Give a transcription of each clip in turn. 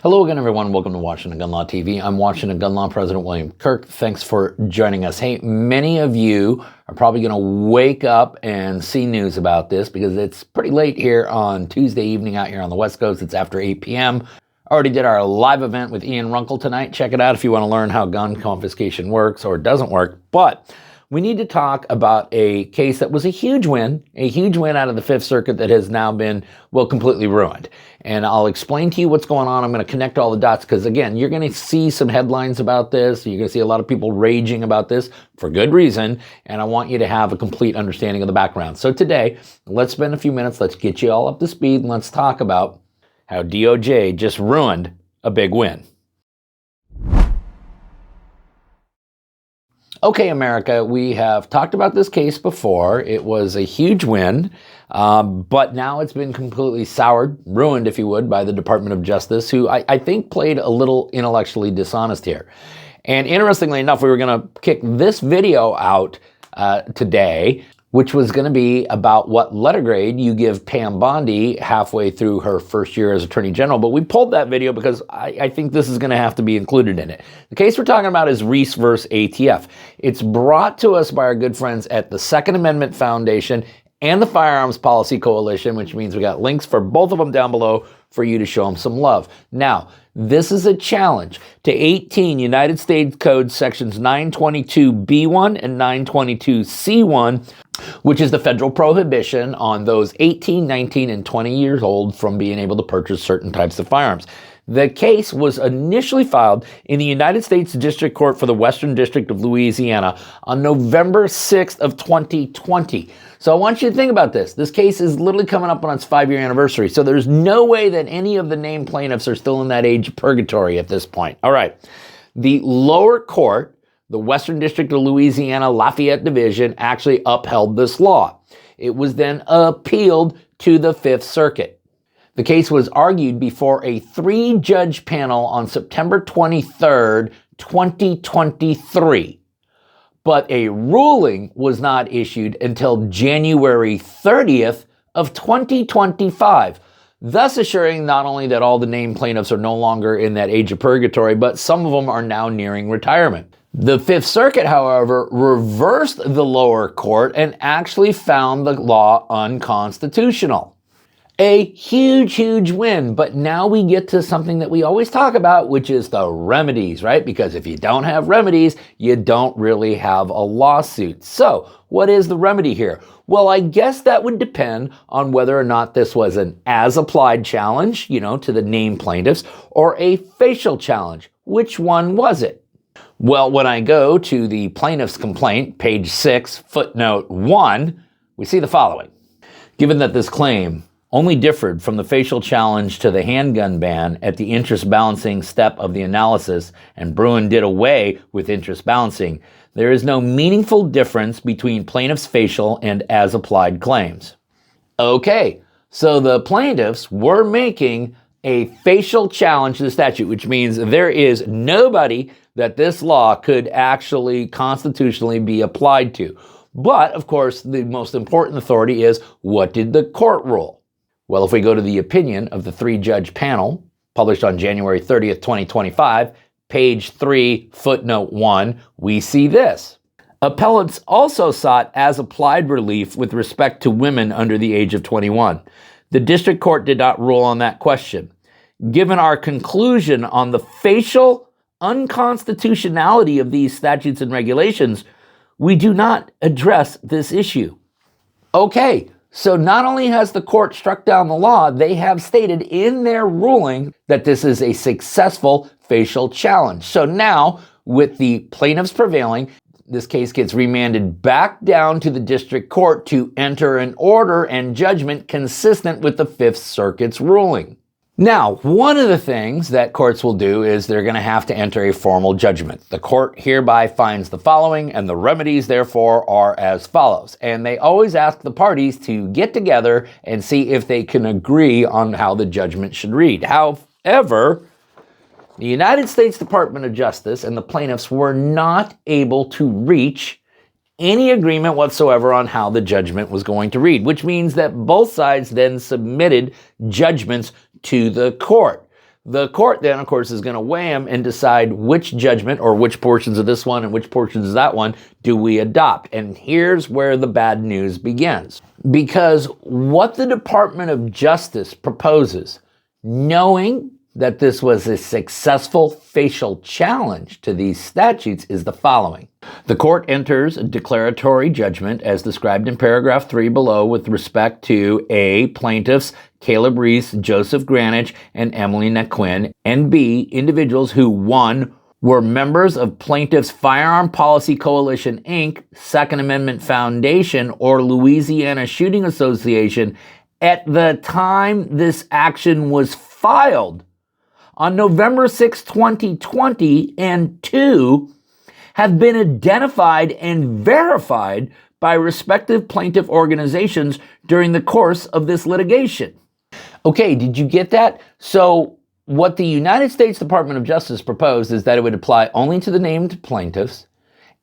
Hello again, everyone. Welcome to Washington Gun Law TV. I'm Washington Gun Law President William Kirk. Thanks for joining us. Hey, many of you are probably going to wake up and see news about this because it's pretty late here on Tuesday evening out here on the West Coast. It's after 8 p.m. Already did our live event with Ian Runkle tonight. Check it out if you want to learn how gun confiscation works or doesn't work. But we need to talk about a case that was a huge win out of the Fifth Circuit that has now been, well, completely ruined. And I'll explain to you what's going on. I'm going to connect all the dots because, again, you're going to see some headlines about this. You're going to see a lot of people raging about this for good reason. And I want you to have a complete understanding of the background. So today, let's spend a few minutes. Let's get you all up to speed and let's talk about how DOJ just ruined a big win. Okay, America, we have talked about this case before. It was a huge win, but now it's been completely soured, ruined, if you would, by the Department of Justice, who I think played a little intellectually dishonest here. And interestingly enough, we were going to kick this video out today, which was going to be about what letter grade you give Pam Bondi halfway through her first year as Attorney General. But we pulled that video because I think this is going to have to be included in it. The case we're talking about is Reese versus ATF. It's brought to us by our good friends at the Second Amendment Foundation and the Firearms Policy Coalition, which means we got links for both of them down below for you to show them some love. Now, this is a challenge to 18 United States Code sections 922B1 and 922C1, which is the federal prohibition on those 18, 19, and 20 years old from being able to purchase certain types of firearms. The case was initially filed in the United States District Court for the Western District of Louisiana on November 6th of 2020. So I want you to think about this. This case is literally coming up on its 5-year anniversary. So there's no way that any of the named plaintiffs are still in that age of purgatory at this point. All right. The lower court, the Western District of Louisiana Lafayette Division, actually upheld this law. It was then appealed to the Fifth Circuit. The case was argued before a 3-judge panel on September 23rd, 2023. But a ruling was not issued until January 30th of 2025, thus assuring not only that all the named plaintiffs are no longer in that age of purgatory, but some of them are now nearing retirement. The Fifth Circuit, however, reversed the lower court and actually found the law unconstitutional. A huge win, but now we get to something that we always talk about, which is the remedies, right? Because if you don't have remedies, you don't really have a lawsuit. So what is the remedy here? Well, I guess that would depend on whether or not this was an as-applied challenge, to the named plaintiffs, or a facial challenge. Which one was it? Well, when I go to the plaintiff's complaint, page 6, footnote 1, we see the following. Given that this claim only differed from the facial challenge to the handgun ban at the interest balancing step of the analysis, and Bruin did away with interest balancing, there is no meaningful difference between plaintiffs' facial and as-applied claims. Okay, so the plaintiffs were making a facial challenge to the statute, which means there is nobody that this law could actually constitutionally be applied to. But, of course, the most important authority is, what did the court rule? Well, if we go to the opinion of the 3-judge panel, published on January 30th, 2025, page 3, footnote 1, we see this. Appellants also sought as-applied relief with respect to women under the age of 21. The district court did not rule on that question. Given our conclusion on the facial unconstitutionality of these statutes and regulations, we do not address this issue. Okay. So not only has the court struck down the law, they have stated in their ruling that this is a successful facial challenge. So now, with the plaintiffs prevailing, this case gets remanded back down to the district court to enter an order and judgment consistent with the Fifth Circuit's ruling. Now, one of the things that courts will do is they're going to have to enter a formal judgment. The court hereby finds the following, and the remedies, therefore, are as follows. And they always ask the parties to get together and see if they can agree on how the judgment should read. However, the United States Department of Justice and the plaintiffs were not able to reach any agreement whatsoever on how the judgment was going to read, which means that both sides then submitted judgments to the court. The court then, of course, is going to weigh them and decide which judgment or which portions of this one and which portions of that one do we adopt. And here's where the bad news begins. Because what the Department of Justice proposes, knowing that this was a successful facial challenge to these statutes, is the following. The court enters a declaratory judgment as described in paragraph 3 below with respect to A, plaintiffs Caleb Reese, Joseph Granich, and Emily Naquin, and B, individuals who, 1, were members of Plaintiffs' Firearm Policy Coalition, Inc., Second Amendment Foundation, or Louisiana Shooting Association at the time this action was filed on November 6, 2020, and 2, have been identified and verified by respective plaintiff organizations during the course of this litigation. Okay, did you get that? So what the United States Department of Justice proposed is that it would apply only to the named plaintiffs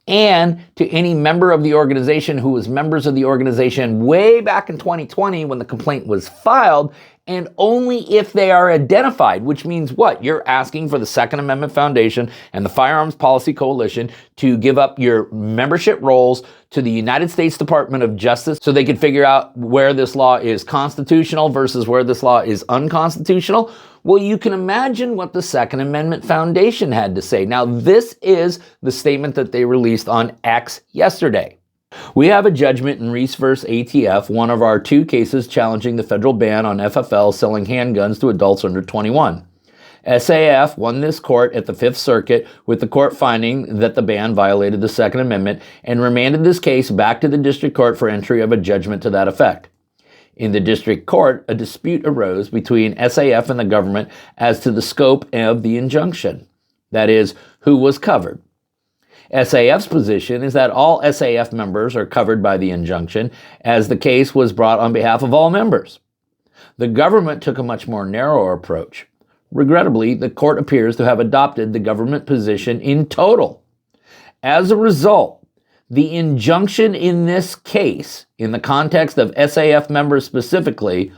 and to any member of the organization who was members of the organization way back in 2020 when the complaint was filed, and only if they are identified, which means what? You're asking for the Second Amendment Foundation and the Firearms Policy Coalition to give up your membership rolls to the United States Department of Justice so they can figure out where this law is constitutional versus where this law is unconstitutional. Well, you can imagine what the Second Amendment Foundation had to say. Now, this is the statement that they released on X yesterday. We have a judgment in Reese v. ATF, one of our 2 cases challenging the federal ban on FFL selling handguns to adults under 21. SAF won this court at the Fifth Circuit with the court finding that the ban violated the Second Amendment and remanded this case back to the district court for entry of a judgment to that effect. In the district court, a dispute arose between SAF and the government as to the scope of the injunction. That is, who was covered. SAF's position is that all SAF members are covered by the injunction, as the case was brought on behalf of all members. The government took a much more narrow approach. Regrettably, the court appears to have adopted the government position in total. As a result, the injunction in this case, in the context of SAF members specifically,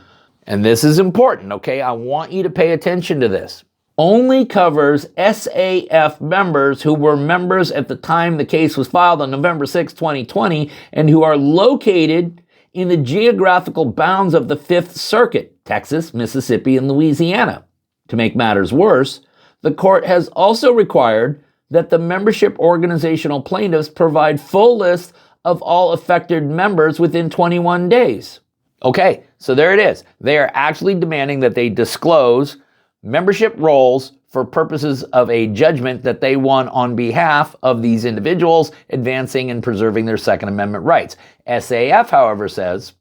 and this is important, okay? I want you to pay attention to this, only covers SAF members who were members at the time the case was filed on November 6, 2020, and who are located in the geographical bounds of the Fifth Circuit, Texas, Mississippi, and Louisiana. To make matters worse, the court has also required that the membership organizational plaintiffs provide full lists of all affected members within 21 days. Okay, so there it is. They are actually demanding that they disclose membership rolls for purposes of a judgment that they won on behalf of these individuals, advancing and preserving their Second Amendment rights. SAF, however, says,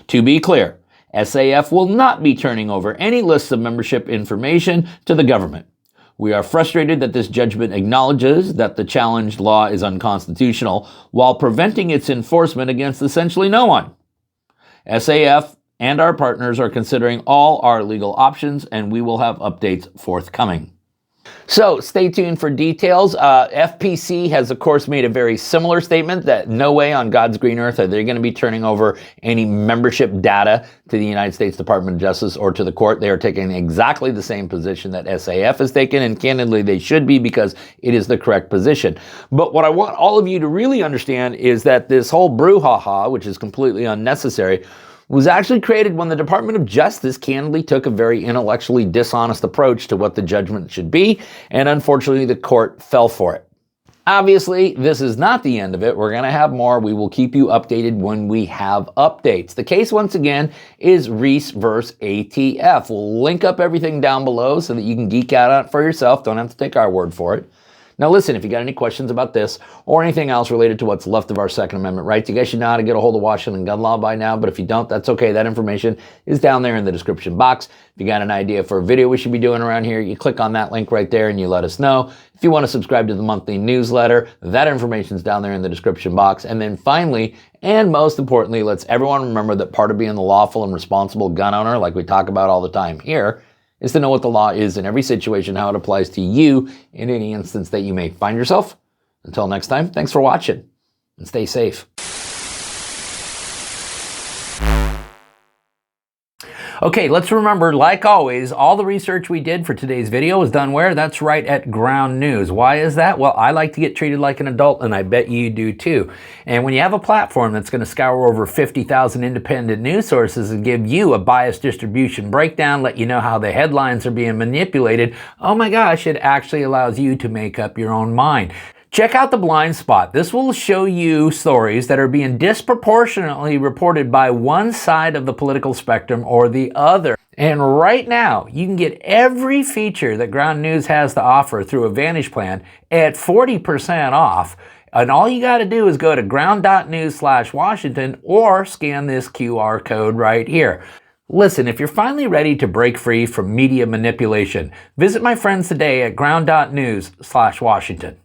to be clear, SAF will not be turning over any lists of membership information to the government. We are frustrated that this judgment acknowledges that the challenged law is unconstitutional while preventing its enforcement against essentially no one. SAF and our partners are considering all our legal options, and we will have updates forthcoming. So stay tuned for details. FPC has, of course, made a very similar statement that no way on God's green earth are they going to be turning over any membership data to the United States Department of Justice or to the court. They are taking exactly the same position that SAF has taken, and candidly, they should be, because it is the correct position. But what I want all of you to really understand is that this whole brouhaha, which is completely unnecessary, was actually created when the Department of Justice candidly took a very intellectually dishonest approach to what the judgment should be, and unfortunately the court fell for it. Obviously, this is not the end of it. We're going to have more. We will keep you updated when we have updates. The case, once again, is Reese versus ATF. We'll link up everything down below so that you can geek out on it for yourself. Don't have to take our word for it. Now listen, if you got any questions about this or anything else related to what's left of our Second Amendment rights, you guys should know how to get a hold of Washington gun law by now, but if you don't, that's okay. That information is down there in the description box. If you got an idea for a video we should be doing around here, you click on that link right there and you let us know. If you want to subscribe to the monthly newsletter, that information is down there in the description box. And then finally, and most importantly, let's everyone remember that part of being the lawful and responsible gun owner, like we talk about all the time here, is to know what the law is in every situation, how it applies to you in any instance that you may find yourself. Until next time, thanks for watching and stay safe. Okay, let's remember, like always, all the research we did for today's video was done where? That's right, at GroundNews. Why is that? Well, I like to get treated like an adult, and I bet you do too. And when you have a platform that's going to scour over 50,000 independent news sources and give you a biased distribution breakdown, let you know how the headlines are being manipulated, oh my gosh, it actually allows you to make up your own mind. Check out the blind spot. This will show you stories that are being disproportionately reported by one side of the political spectrum or the other. And right now, you can get every feature that GroundNews has to offer through a Vantage Plan at 40% off. And all you got to do is go to ground.news/Washington or scan this QR code right here. Listen, if you're finally ready to break free from media manipulation, visit my friends today at ground.news/Washington.